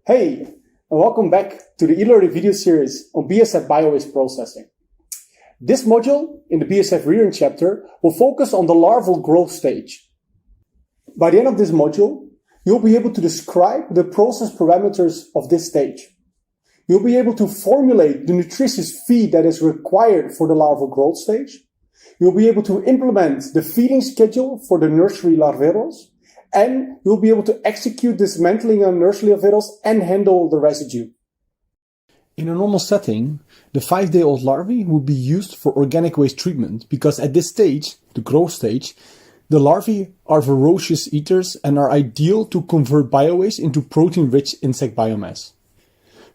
Hey, and welcome back to the e-learning video series on BASF bio-waste processing. This module in the BASF rearing chapter will focus on the larval growth stage. By the end of this module, you'll be able to describe the process parameters of this stage. You'll be able to formulate the nutritious feed that is required for the larval growth stage. You'll be able to implement the feeding schedule for the nursery larveros. And you'll be able to execute dismantling on nursery larveros and handle the residue. In a normal setting, the 5-day-old larvae would be used for organic waste treatment because at this stage, the growth stage, the larvae are voracious eaters and are ideal to convert biowaste into protein-rich insect biomass.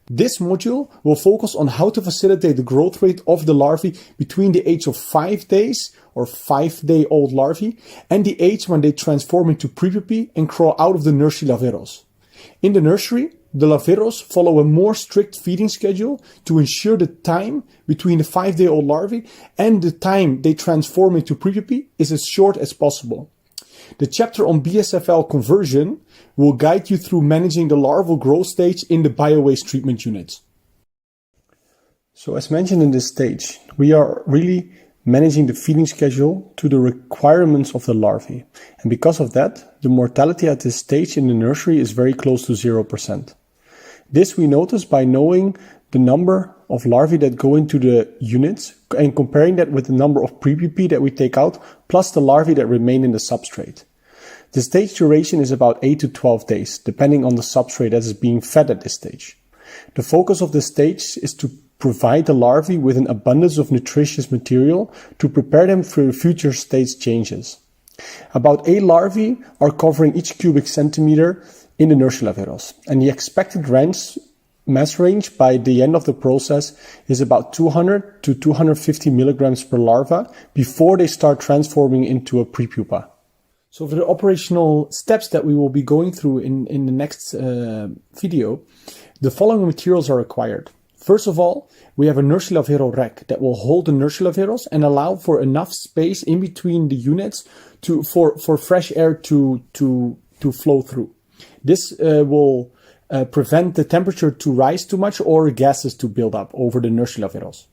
This module will focus on how to facilitate the growth rate of the larvae between the age of 5 days or 5-day-old larvae and the age when they transform into prepupae and crawl out of the nursery larveros. In the nursery, the larveros follow a more strict feeding schedule to ensure the time between the 5-day-old larvae and the time they transform into prepupae is as short as possible. The chapter on BSFL conversion will guide you through managing the larval growth stage in the bio-waste treatment unit. So as mentioned in this stage, we are really managing the feeding schedule to the requirements of the larvae. And because of that, the mortality at this stage in the nursery is very close to 0%. This we notice by knowing the number of larvae that go into the units and comparing that with the number of prepupae that we take out, plus the larvae that remain in the substrate. The stage duration is about 8 to 12 days, depending on the substrate that is being fed at this stage. The focus of this stage is to provide the larvae with an abundance of nutritious material to prepare them for future stage changes. About 8 larvae are covering each cubic centimeter in the nursery larveros, and the expected mass range by the end of the process is about 200 to 250 milligrams per larva before they start transforming into a prepupa. So for the operational steps that we will be going through in the next video, the following materials are required. First of all, we have a nursery larvero rack that will hold the nursery larveros and allow for enough space in between the units for fresh air to flow through. This will prevent the temperature to rise too much or gases to build up over the nursery larveros.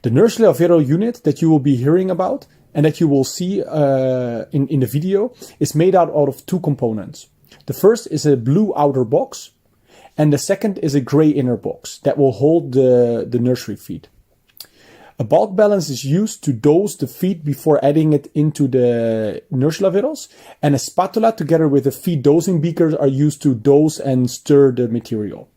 The nursery larvero unit that you will be hearing about and that you will see in the video is made out of 2 components. The first is a blue outer box and the second is a gray inner box that will hold the nursery feed. A bulk balance is used to dose the feed before adding it into the nursery larveros, and a spatula together with a feed dosing beaker are used to dose and stir the material.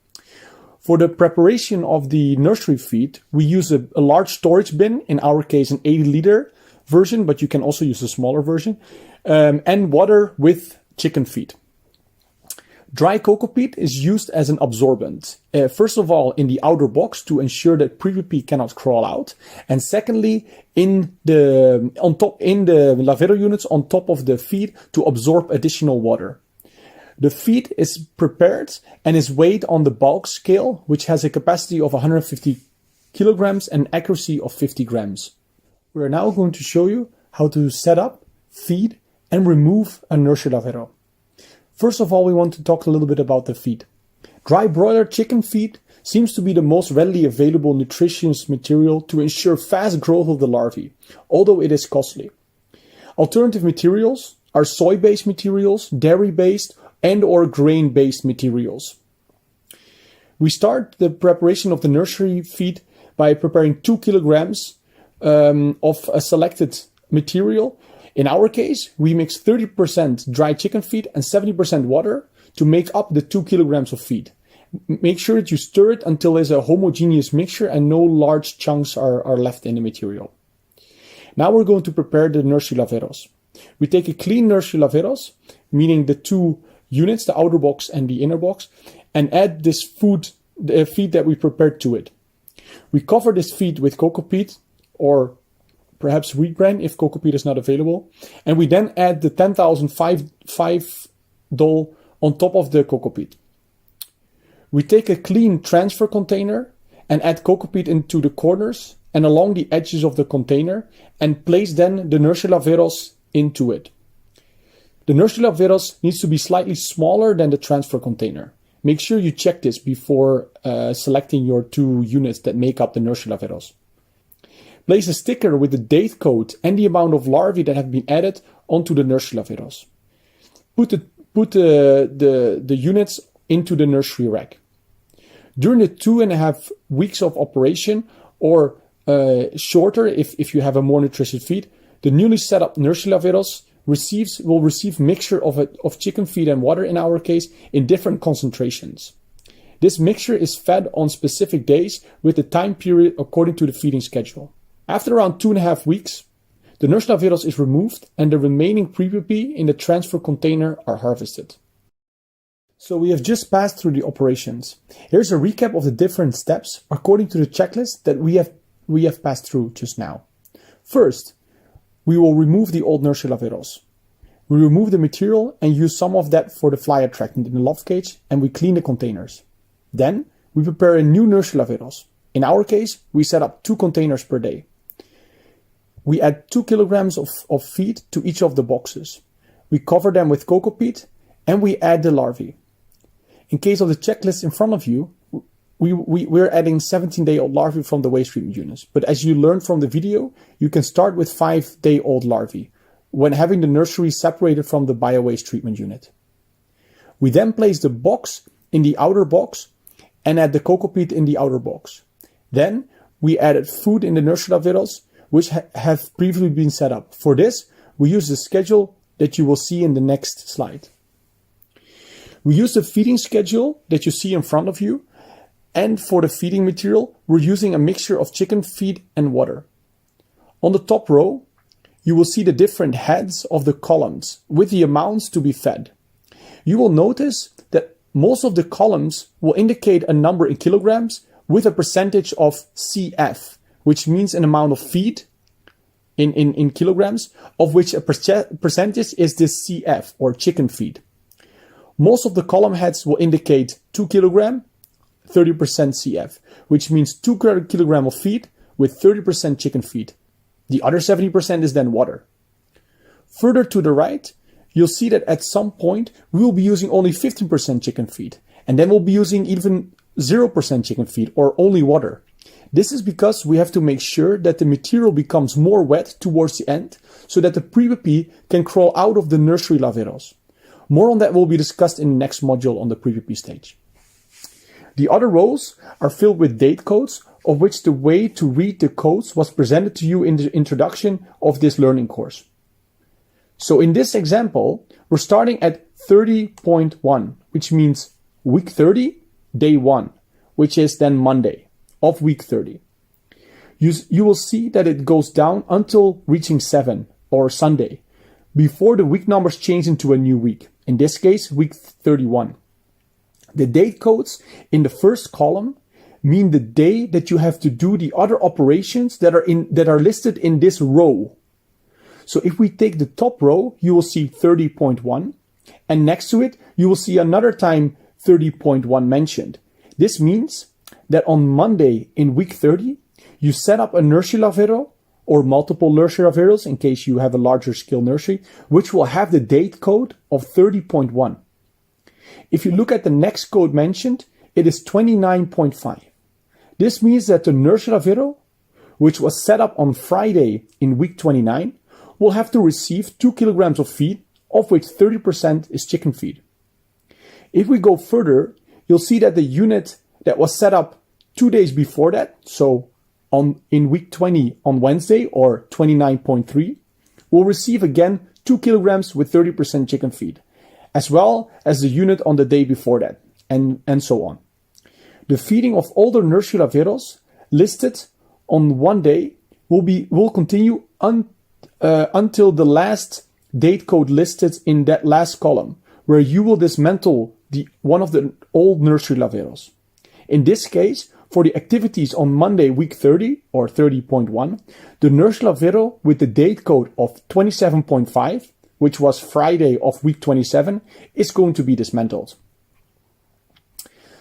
For the preparation of the nursery feed, we use a large storage bin, in our case an 80-liter version, but you can also use a smaller version, and water with chicken feed. Dry cocoa peat is used as an absorbent. First of all, in the outer box to ensure that prepupae cannot crawl out, and secondly, in the larvero units on top of the feed to absorb additional water. The feed is prepared and is weighed on the bulk scale, which has a capacity of 150 kilograms and accuracy of 50 grams. We are now going to show you how to set up, feed, and remove a nursery larvero. First of all, we want to talk a little bit about the feed. Dry broiler chicken feed seems to be the most readily available nutritious material to ensure fast growth of the larvae, although it is costly. Alternative materials are soy-based materials, dairy-based, and/or grain-based materials. We start the preparation of the nursery feed by preparing 2 kilograms of a selected material. In our case, we mix 30% dry chicken feed and 70% water to make up the 2 kilograms of feed. Make sure that you stir it until there's a homogeneous mixture and no large chunks are left in the material. Now we're going to prepare the nursery larveros. We take a clean nursery larveros, meaning the 2 units, the outer box and the inner box, and add this feed that we prepared to it. We cover this feed with cocoa peat or perhaps wheat bran if cocoa peat is not available. And we then add the 10,005 dole on top of the cocoa peat. We take a clean transfer container and add cocoa peat into the corners and along the edges of the container and place then the nursery larveros into it. The nursery larveros needs to be slightly smaller than the transfer container. make sure you check this before selecting your 2 units that make up the nursery larvae. Place a sticker with the date code and the amount of larvae that have been added onto the nursery larvae. Put the units into the nursery rack. During the 2.5 weeks of operation, or shorter if you have a more nutritious feed, the newly set up nursery larvae will receive mixture of chicken feed and water, in our case, in different concentrations. This mixture is fed on specific days with the time period according to the feeding schedule. After around 2.5 weeks, the nursery larvae is removed and the remaining pre-pupae in the transfer container are harvested. So we have just passed through the operations. Here's a recap of the different steps according to the checklist that we have passed through just now. First, we will remove the old nursery larvae. We remove the material and use some of that for the fly attractant in the loft cage, and we clean the containers. Then we prepare a new nursery larvae. In our case, we set up 2 containers per day. We add 2 kilograms of feed to each of the boxes. We cover them with cocoa peat and we add the larvae. In case of the checklist in front of you, we're adding 17-day-old larvae from the waste treatment units. But as you learned from the video, you can start with 5-day-old larvae when having the nursery separated from the bio-waste treatment unit. We then place the box in the outer box and add the cocoa peat in the outer box. Then we added food in the nursery larvae, which have previously been set up. For this, we use the schedule that you will see in the next slide. We use the feeding schedule that you see in front of you, and for the feeding material, we're using a mixture of chicken feed and water. On the top row, you will see the different heads of the columns with the amounts to be fed. You will notice that most of the columns will indicate a number in kilograms with a percentage of CF, which means an amount of feed in kilograms, of which a percentage is this CF, or chicken feed. Most of the column heads will indicate 2 kilogram, 30% CF, which means 2 kilogram of feed with 30% chicken feed. The other 70% is then water. Further to the right, you'll see that at some point we will be using only 15% chicken feed, and then we'll be using even 0% chicken feed or only water. This is because we have to make sure that the material becomes more wet towards the end so that the pre-pupae can crawl out of the nursery larvae. More on that will be discussed in the next module on the pre-pupae stage. The other rows are filled with date codes, of which the way to read the codes was presented to you in the introduction of this learning course. So in this example, we're starting at 30.1, which means week 30, day 1, which is then Monday of week 30. You will see that it goes down until reaching 7, or Sunday, before the week numbers change into a new week. In this case, week 31. The date codes in the first column mean the day that you have to do the other operations that are listed in this row. So if we take the top row, you will see 30.1, and next to it, you will see another time 30.1 mentioned. This means that on Monday in week 30, you set up a nursery larvae or multiple nursery larvae in case you have a larger scale nursery, which will have the date code of 30.1. If you look at the next code mentioned, it is 29.5. This means that the nursery larvae, which was set up on Friday in week 29, will have to receive 2 kilograms of feed, of which 30% is chicken feed. If we go further, you'll see that the unit that was set up 2 days before that, so in week 20 on Wednesday, or 29.3, will receive again 2 kilograms with 30% chicken feed, as well as the unit on the day before that, and so on. The feeding of older nursery larvae listed on one day will continue until the last date code listed in that last column, where you will dismantle one of the old nursery larvae. In this case, for the activities on Monday, week 30, or 30.1, the nursery larvae with the date code of 27.5, which was Friday of week 27, is going to be dismantled.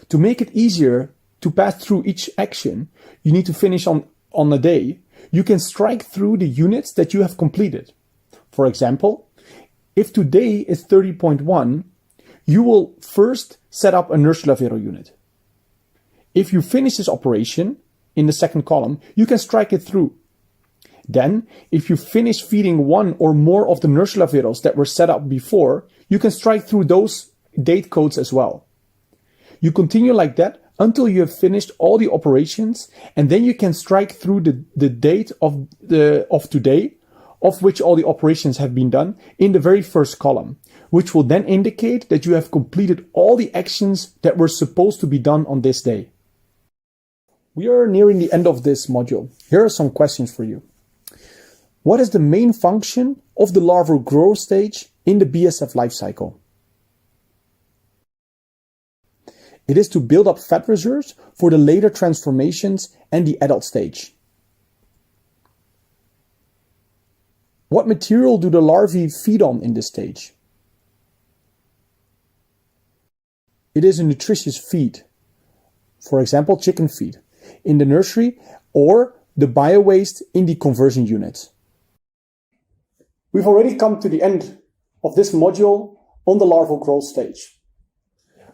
To make it easier to pass through each action you need to finish on a day, you can strike through the units that you have completed. For example, if today is 30.1, you will first set up a nursery lavero unit. If you finish this operation in the second column, you can strike it through. Then, if you finish feeding one or more of the nursery laveros that were set up before, you can strike through those date codes as well. You continue like that until you have finished all the operations, and then you can strike through the date of today, of which all the operations have been done, in the very first column, which will then indicate that you have completed all the actions that were supposed to be done on this day. We are nearing the end of this module. Here are some questions for you. What is the main function of the larval growth stage in the BSF life cycle? It is to build up fat reserves for the later transformations and the adult stage. What material do the larvae feed on in this stage? It is a nutritious feed, for example chicken feed, in the nursery or the biowaste in the conversion unit. We've already come to the end of this module on the larval growth stage.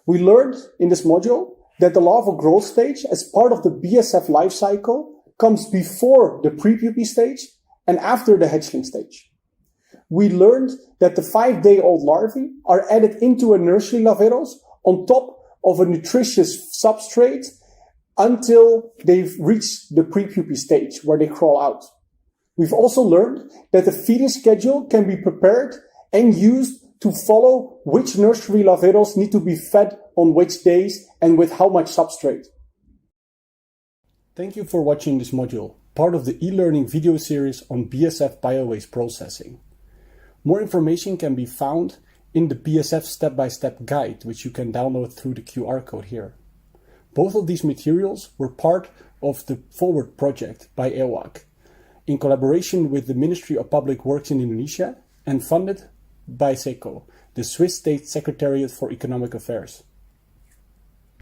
We learned in this module that the larval growth stage as part of the BSF life cycle comes before the pre-pupae stage and after the hatchling stage. We learned that the 5-day-old larvae are added into a nursery laveros on top of a nutritious substrate until they've reached the pre-pupae stage where they crawl out. We've also learned that the feeding schedule can be prepared and used to follow which nursery laveros need to be fed on which days and with how much substrate. Thank you for watching this module, part of the e-learning video series on BSF biowaste processing. More information can be found in the BSF step-by-step guide, which you can download through the QR code here. Both of these materials were part of the Forward project by EWAC, in collaboration with the Ministry of Public Works in Indonesia and funded by SECO, the Swiss State Secretariat for Economic Affairs.